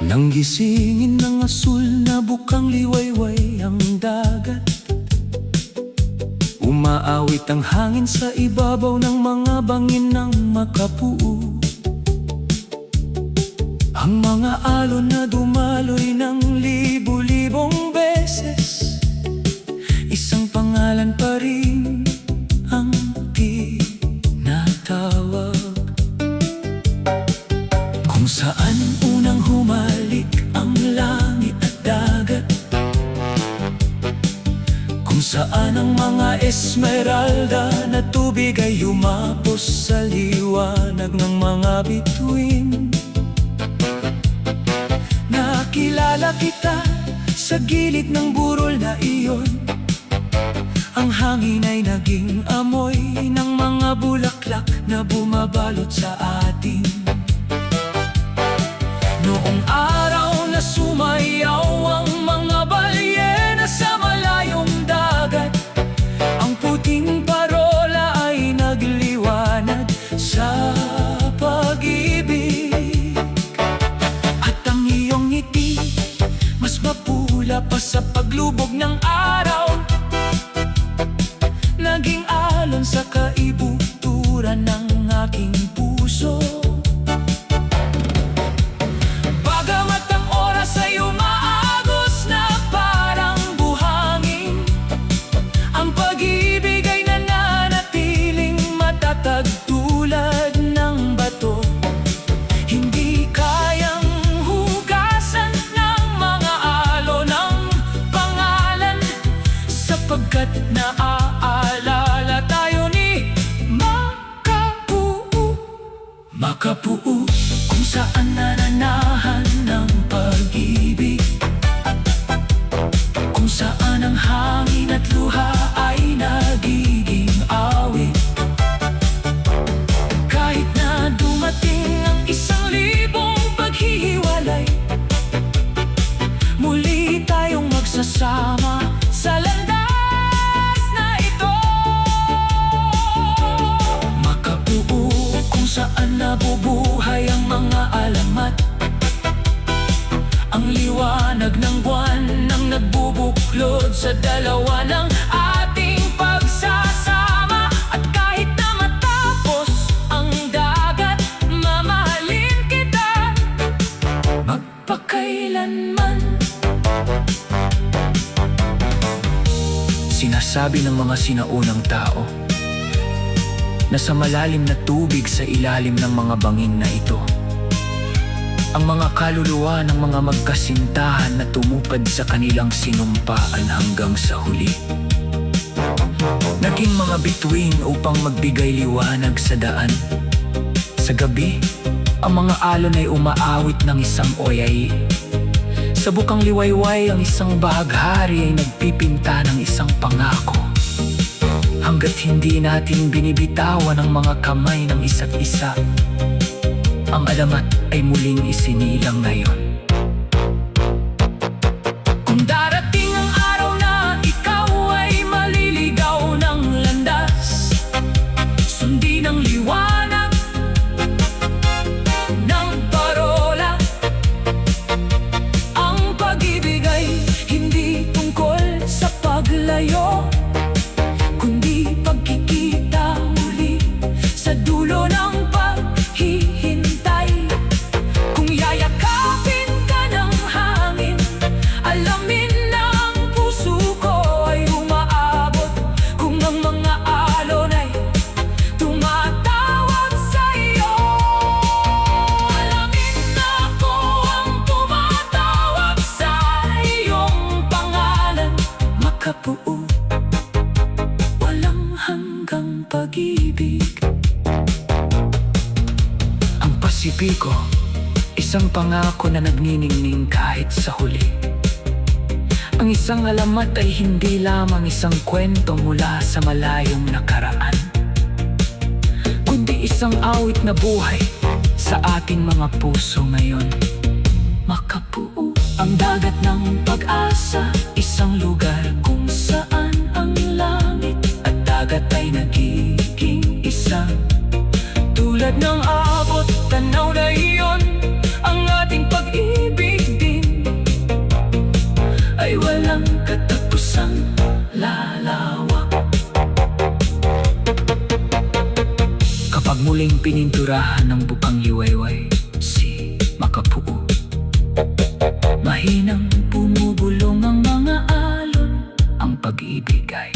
Nang gisingin ng asul na bukang liwayway ang dagat, umaawit ang hangin sa ibabaw ng mga bangin ng makapuo. Ang mga alon na dumaloy ng libu-libong beses, isang pangalan pa rin ang tinatawag. Kung saan unang humalik ang langit at dagat, kung saan ang mga esmeralda na tubig ay umapos sa liwanag ng mga bituin. Nakilala kita sa gilid ng burol na iyon. Ang hangin ay naging amoy ng mga bulaklak na bumabalot sa atin. Noong araw na sumayaw ang mga balyena sa malayong dagat, ang puting parola ay nagliwanag sa pag-ibig. At ang iyong ngiti mas mapula pa sa paglubog ng araw, naging alon sa kaibuturan ng aking puso. Bagamat ang oras ay umaagos na parang buhangin, ang pag-ibig ay nananatiling matatag tulad ng bato. Hindi kayang hugasan ng mga alon ng pangalan, sapagkat naaalala tayo ni Makapuo. Makapuo, kung saan nananahan ng pag-ibig, kung saan ang hangin at luha ay nagiging awit. Kahit na dumating ang 1,000 paghihiwalay, muli tayong magsasama sa landas na ito. Makapuo, kung saan nabubuhay ang mga alamat, ang liwanag ng buwan nang nagbubuklod sa dalawa ng ating pagsasama. At kahit na matapos ang dagat, mamahalin kita magpakailanman. Sinasabi ng mga sinaunang tao na sa malalim na tubig sa ilalim ng mga bangin na ito, ang mga kaluluwa ng mga magkasintahan na tumupad sa kanilang sinumpaan hanggang sa huli. Naging mga bituin upang magbigay liwanag sa daan. Sa gabi, ang mga alon ay umaawit ng isang oyay. Sa bukang liwayway, ang isang bahaghari ay nagpipinta ng isang pangako. Hanggat hindi natin binibitawan ang mga kamay ng isa't isa, ang alamat ay muling isinilang ngayon. Kung darating ang araw na ikaw ay maliligaw ng landas, sundin ang liwanag ng parola. Ang pag-ibig ay hindi tungkol sa paglayo, kundi pagkikita muli sa dulo ng paghihintay. Kung yayakapin ka ng hangin, alamin ng puso ko ay umaabot. Kung ang mga alon ay tumatawag sa iyo, alamin na ako ang tumatawag sa iyong pangalan. Makapuo, walang hanggang pag-ibig. Ang Pasipiko, isang pangako na nagniningning kahit sa huli. Ang isang alamat ay hindi lamang isang kwento mula sa malayong nakaraan, kundi isang awit na buhay sa ating mga puso ngayon. Makapuo, ang dagat ng pag-asa, isang lugar kung saan ang langit at dagat ay nagiging isa. Tulad ng abot, tanaw na iyon ang ating pag-ibig Pag muling pininturahan ng bukang liwayway si Makapuo, mahinang bumubulong ang mga alon. Ang pag-ibig ay